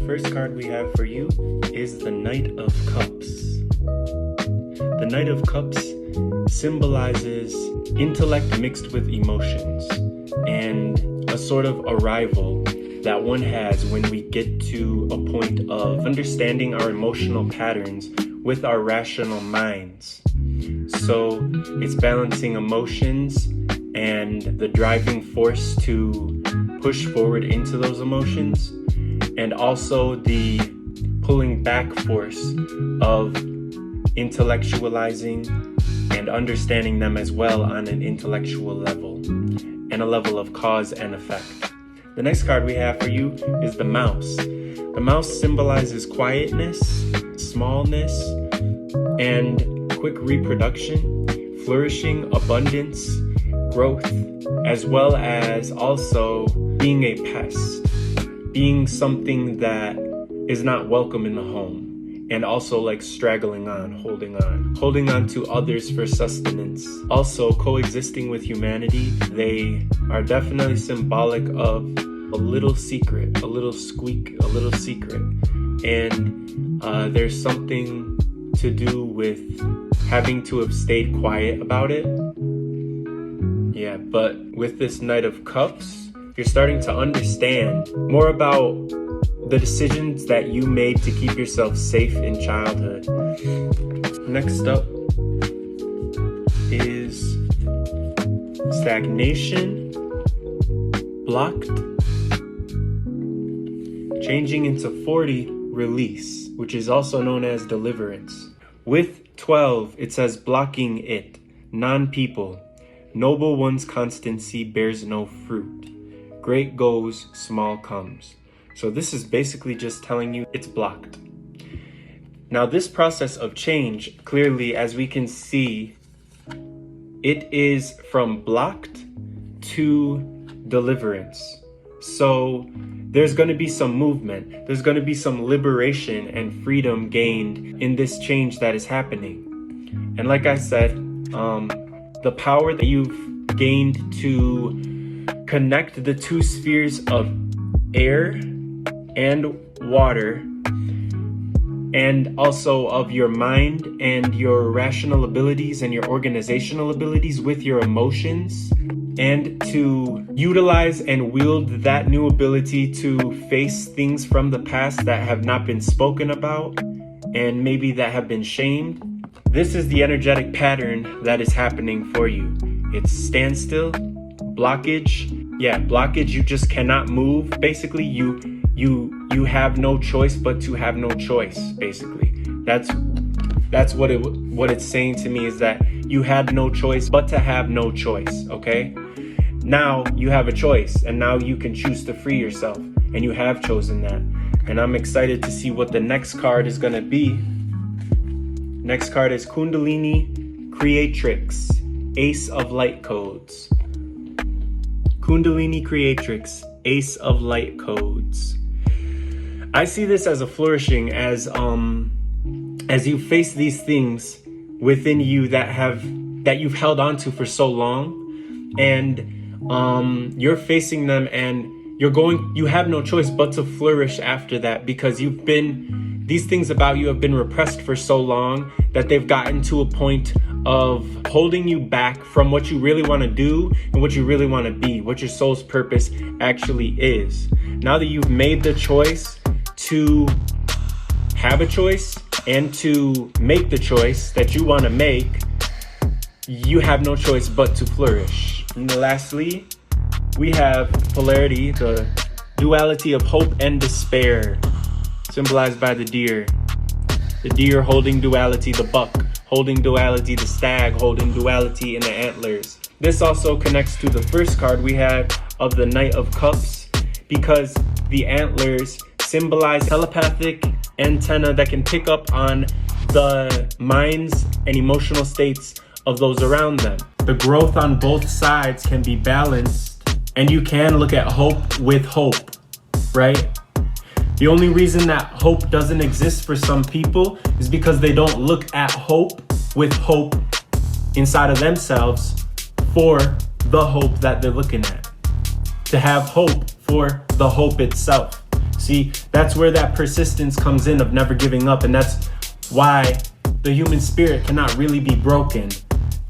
first card we have for you is the Knight of Cups. The Knight of Cups symbolizes intellect mixed with emotions and a sort of arrival that one has when we get to a point of understanding our emotional patterns with our rational minds. So it's balancing emotions and the driving force to push forward into those emotions, and also the pulling back force of intellectualizing and understanding them as well on an intellectual level and a level of cause and effect. The next card we have for you is the Mouse. The Mouse symbolizes quietness, smallness, and quick reproduction, flourishing, abundance, growth, as well as also being a pest, being something that is not welcome in the home, and also like straggling on, holding on to others for sustenance. Also coexisting with humanity, they are definitely symbolic of a little secret, a little squeak, a little secret. And there's something to do with having to have stayed quiet about it. Yeah, but with this Knight of Cups, you're starting to understand more about the decisions that you made to keep yourself safe in childhood. Next up is stagnation, blocked, changing into 40, release, which is also known as deliverance. With 12, it says blocking it, non-people. Noble one's constancy bears no fruit. Great goes, small comes. So this is basically just telling you it's blocked. Now this process of change, clearly as we can see, it is from blocked to deliverance. So there's going to be some movement. There's going to be some liberation and freedom gained in this change that is happening. And like I said, the power that you've gained to connect the two spheres of air and water, and also of your mind and your rational abilities and your organizational abilities with your emotions, and to utilize and wield that new ability to face things from the past that have not been spoken about and maybe that have been shamed. This is the energetic pattern that is happening for you. It's standstill, blockage. Yeah, blockage, you just cannot move. Basically, you have no choice but to have no choice, basically. That's what it's saying to me, is that you had no choice but to have no choice, okay? Now you have a choice, and now you can choose to free yourself, and you have chosen that. And I'm excited to see what the next card is gonna be. Next card is Kundalini Creatrix, Ace of Light Codes. Kundalini Creatrix, Ace of Light Codes. I see this as a flourishing, as you face these things within you that you've held on to for so long, and you're facing them, and you have no choice but to flourish after that, because these things about you have been repressed for so long that they've gotten to a point of holding you back from what you really want to do and what you really want to be, what your soul's purpose actually is. Now that you've made the choice to have a choice and to make the choice that you want to make, you have no choice but to flourish. And lastly, we have polarity, the duality of hope and despair, symbolized by the deer. The deer holding duality, the buck holding duality, the stag holding duality in the antlers. This also connects to the first card we had of the Knight of Cups, because the antlers symbolize telepathic antenna that can pick up on the minds and emotional states of those around them. The growth on both sides can be balanced, and you can look at hope with hope, right? The only reason that hope doesn't exist for some people is because they don't look at hope with hope inside of themselves for the hope that they're looking at. To have hope for the hope itself. See, that's where that persistence comes in of never giving up. And that's why the human spirit cannot really be broken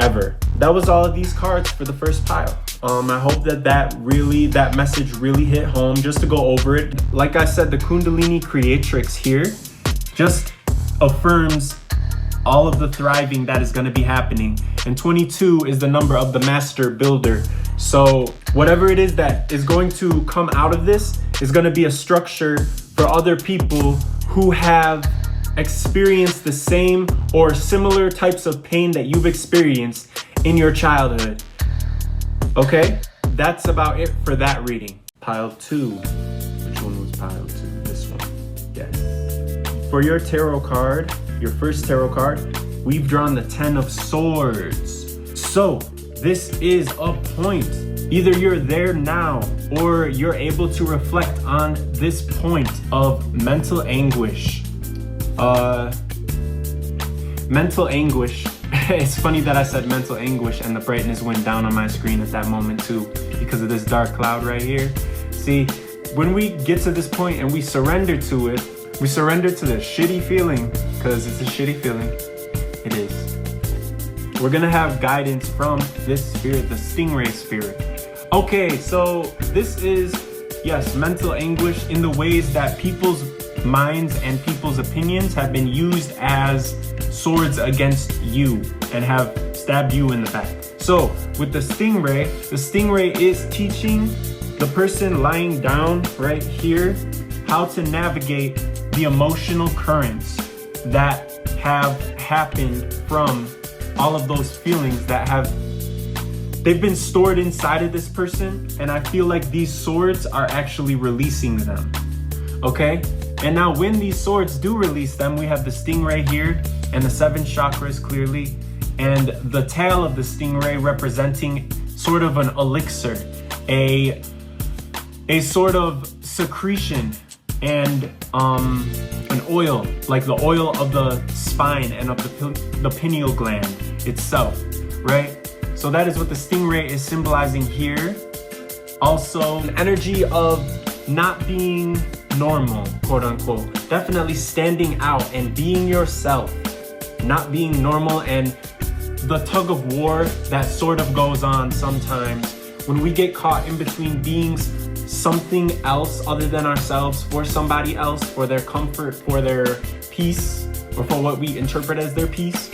ever. That was all of these cards for the first pile. I hope that message really hit home. Just to go over it, like I said, the Kundalini Creatrix here just affirms all of the thriving that is going to be happening. And 22 is the number of the master builder. So whatever it is that is going to come out of this is going to be a structure for other people who have experienced the same or similar types of pain that you've experienced in your childhood. Okay, that's about it for that reading. Pile 2. Which one was pile 2? This one. Yes. For your tarot card, your first tarot card, we've drawn the 10 of Swords. So this is a point. Either you're there now or you're able to reflect on this point of mental anguish. Mental anguish. It's funny that I said mental anguish and the brightness went down on my screen at that moment too, because of this dark cloud right here. See, when we get to this point and we surrender to it, we surrender to the shitty feeling, because it's a shitty feeling. It is. We're gonna have guidance from this spirit, the stingray spirit. Okay, so this is, yes, mental anguish in the ways that people's minds and people's opinions have been used as swords against you and have stabbed you in the back. So with the stingray is teaching the person lying down right here how to navigate the emotional currents that have happened from all of those feelings that they've been stored inside of this person, and I feel like these swords are actually releasing them. Okay? And now when these swords do release them, we have the stingray here and the 7 chakras clearly, and the tail of the stingray representing sort of an elixir, a sort of secretion and an oil, like the oil of the spine and of the pineal gland itself, right? So that is what the stingray is symbolizing here. Also, an energy of not being normal, quote unquote. Definitely standing out and being yourself, not being normal, and the tug of war that sort of goes on sometimes when we get caught in between being something else other than ourselves for somebody else, for their comfort, for their peace, or for what we interpret as their peace,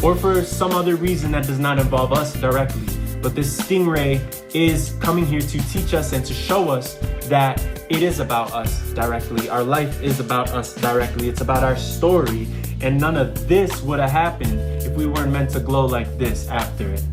or for some other reason that does not involve us directly. But this stingray is coming here to teach us and to show us that it is about us directly. Our life is about us directly. It's about our story. And none of this would have happened if we weren't meant to glow like this after it.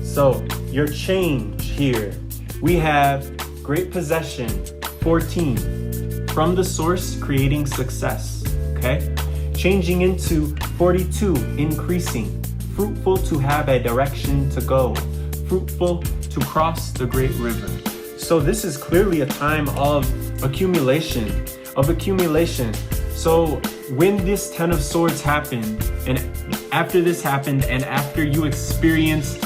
So your change here, we have great possession, 14. From the source, creating success, okay? Changing into 42, increasing. Fruitful to have a direction to go. Fruitful to cross the great river. So this is clearly a time of accumulation. So when this 10 of Swords happened, and after this happened, and after you experienced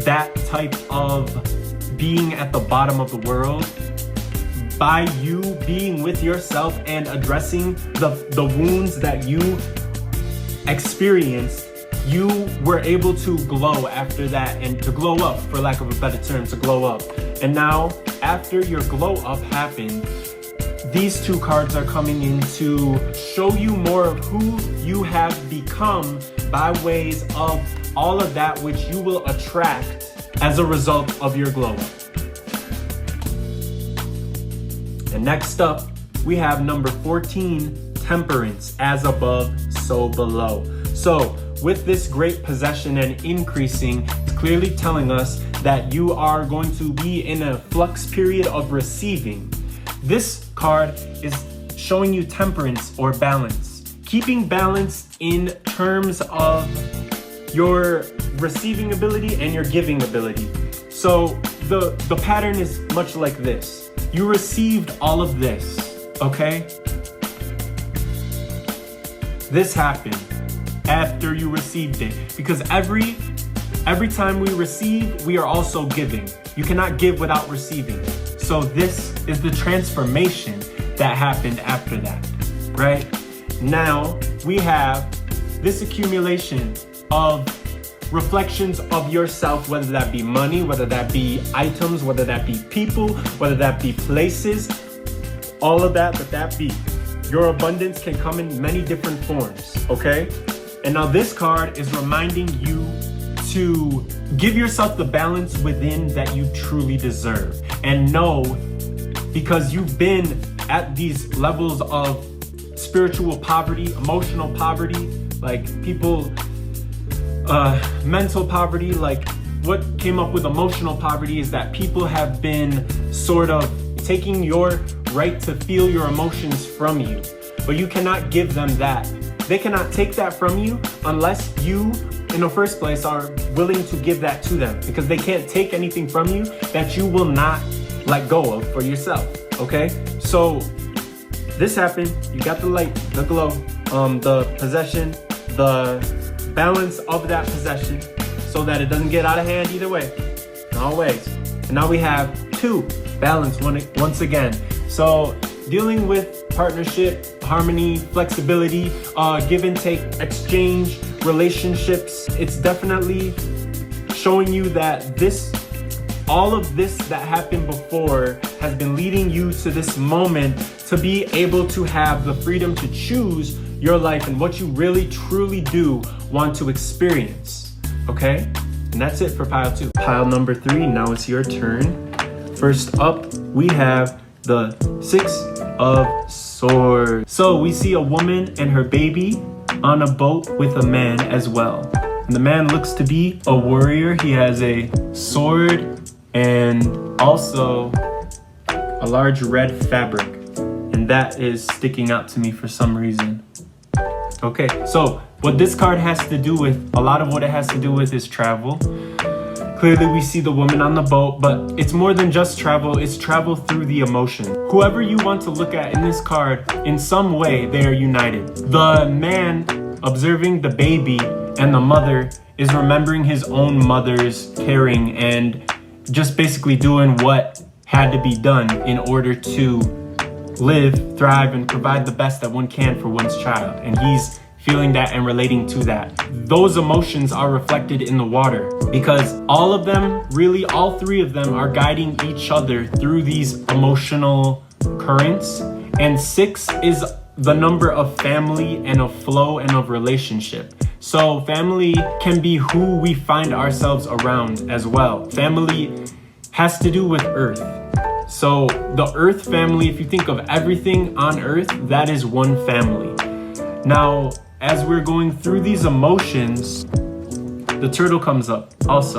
that type of being at the bottom of the world, by you being with yourself and addressing the wounds that you experienced, you were able to glow after that, and to glow up, for lack of a better term, to glow up. And now, after your glow up happened, these 2 cards are coming in to show you more of who you have become by ways of all of that which you will attract as a result of your glow up. And next up, we have number 14, Temperance, as above, so below. So with this great possession and increasing, it's clearly telling us that you are going to be in a flux period of receiving. This card is showing you temperance or balance. Keeping balance in terms of your receiving ability and your giving ability. So the pattern is much like this. You received all of this, okay? This happened after you received it, because every time we receive, we are also giving. You cannot give without receiving. So this is the transformation that happened after that, right? Now we have this accumulation of reflections of yourself, whether that be money, whether that be items, whether that be people, whether that be places, all of that, but that be. Your abundance can come in many different forms, okay? And now this card is reminding you to give yourself the balance within that you truly deserve. And know, because you've been at these levels of spiritual poverty, emotional poverty, like people, mental poverty, like what came up with emotional poverty is that people have been sort of taking your right to feel your emotions from you, but you cannot give them that. They cannot take that from you unless you, in the first place, are willing to give that to them, because they can't take anything from you that you will not let go of for yourself, okay? So this happened, you got the light, the glow, the possession, the balance of that possession so that it doesn't get out of hand either way, always. And now we have 2, balance once again. So dealing with partnership, harmony, flexibility, give and take, exchange, relationships. It's definitely showing you that all of this that happened before has been leading you to this moment to be able to have the freedom to choose your life and what you really truly do want to experience, okay? And that's it for pile 2. Pile number 3, now it's your turn. First up, we have the 6 of Swords. So we see a woman and her baby on a boat with a man as well. And the man looks to be a warrior. He has a sword and also a large red fabric. And that is sticking out to me for some reason. Okay, so what this card has to do with, a lot of what it has to do with is travel. Clearly we see the woman on the boat, but it's more than just travel, it's travel through the emotion. Whoever you want to look at in this card, in some way, they are united. The man observing the baby and the mother is remembering his own mother's caring and just basically doing what had to be done in order to live, thrive, and provide the best that one can for one's child. And he's feeling that and relating to that. Those emotions are reflected in the water because all of them, really all 3 of them, are guiding each other through these emotional currents. And 6 is the number of family and of flow and of relationship. So family can be who we find ourselves around as well. Family has to do with earth. So the earth family, if you think of everything on earth, that is one family. Now, as we're going through these emotions, the turtle comes up also.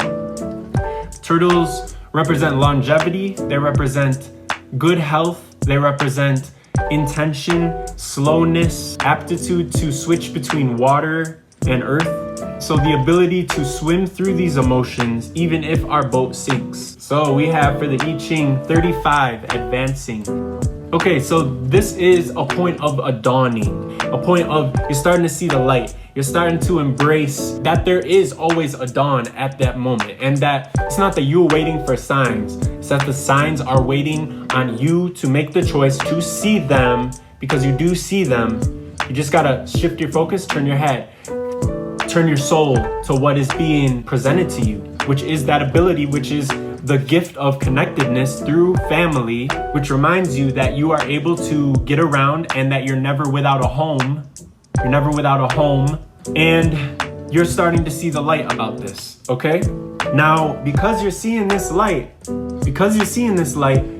Turtles represent longevity, they represent good health, they represent intention, slowness, aptitude to switch between water and earth. So the ability to swim through these emotions even if our boat sinks. So we have for the I Ching 35, advancing. Okay, so this is a point of a dawning, a point of you're starting to see the light. You're starting to embrace that there is always a dawn at that moment, and that it's not that you're waiting for signs, it's that the signs are waiting on you to make the choice to see them, because you do see them. You just gotta shift your focus, turn your head, turn your soul to what is being presented to you, which is that ability, which is the gift of connectedness through family, which reminds you that you are able to get around and that you're never without a home. You're never without a home, and you're starting to see the light about this, okay? Now, because you're seeing this light,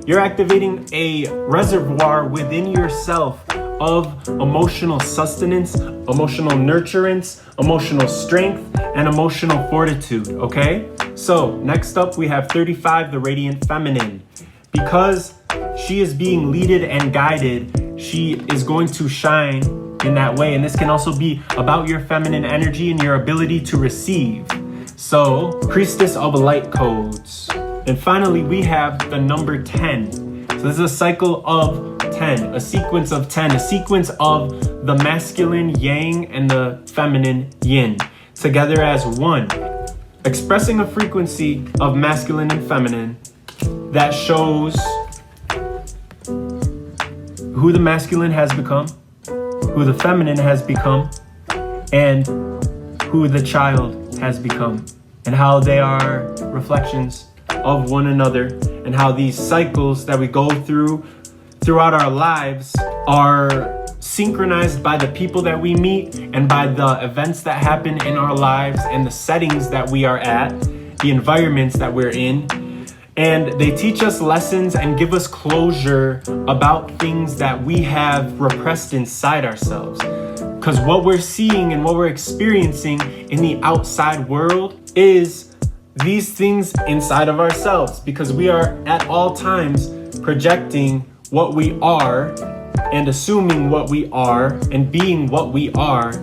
you're activating a reservoir within yourself of emotional sustenance, emotional nurturance, emotional strength, and emotional fortitude, okay? So next up we have 35, the radiant feminine. Because she is being leaded and guided, she is going to shine in that way. And this can also be about your feminine energy and your ability to receive. So, priestess of light codes. And finally, we have the number 10. So this is a cycle of 10, a sequence of 10, a sequence of the masculine yang and the feminine yin together as one, expressing a frequency of masculine and feminine that shows who the masculine has become, who the feminine has become, and who the child has become, and how they are reflections of one another, and how these cycles that we go through throughout our lives are synchronized by the people that we meet and by the events that happen in our lives and the settings that we are at, the environments that we're in. And they teach us lessons and give us closure about things that we have repressed inside ourselves. Because what we're seeing and what we're experiencing in the outside world is these things inside of ourselves, because we are at all times projecting what we are and assuming what we are and being what we are,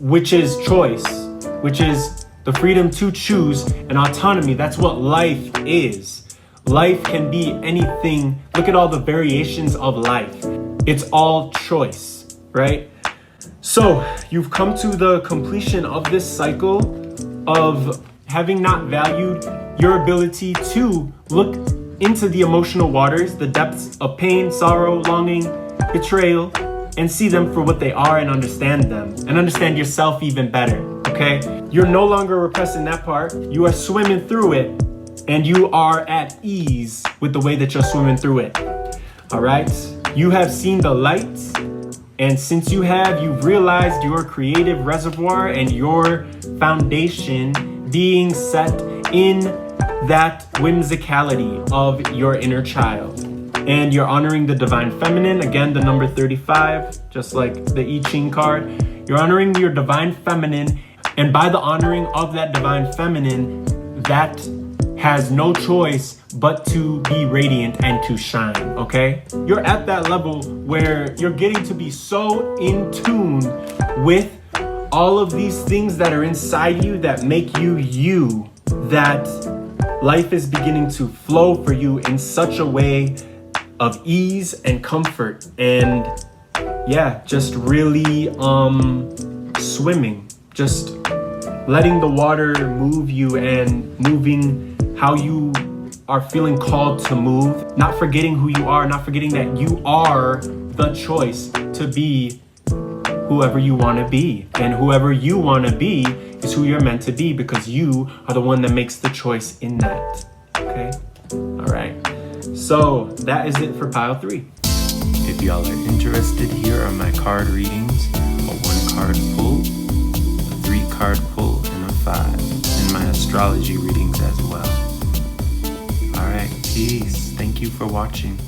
which is choice, which is the freedom to choose and autonomy. That's what life is. Life can be anything. Look at all the variations of life. It's all choice, right? So you've come to the completion of this cycle of having not valued your ability to look into the emotional waters, the depths of pain, sorrow, longing, betrayal, and see them for what they are and understand them and understand yourself even better, okay? You're no longer repressing that part. You are swimming through it, and you are at ease with the way that you're swimming through it, all right? You have seen the light, and since you have, you've realized your creative reservoir and your foundation being set in that whimsicality of your inner child. And you're honoring the divine feminine, again, the number 35, just like the I Ching card. You're honoring your divine feminine, and by the honoring of that divine feminine, that has no choice but to be radiant and to shine, okay? You're at that level where you're getting to be so in tune with all of these things that are inside you that make you you, that life is beginning to flow for you in such a way of ease and comfort, and yeah, just really swimming, just letting the water move you and moving how you are feeling called to move, not forgetting who you are, not forgetting that you are the choice to be whoever you want to be, and whoever you want to be is who you're meant to be, because you are the one that makes the choice in that, okay? All right, so that is it for pile 3. If y'all are interested, here are my card readings: a 1 card pull, a 3 card pull, and a 5, and my astrology readings as well. All right, peace. Thank you for watching.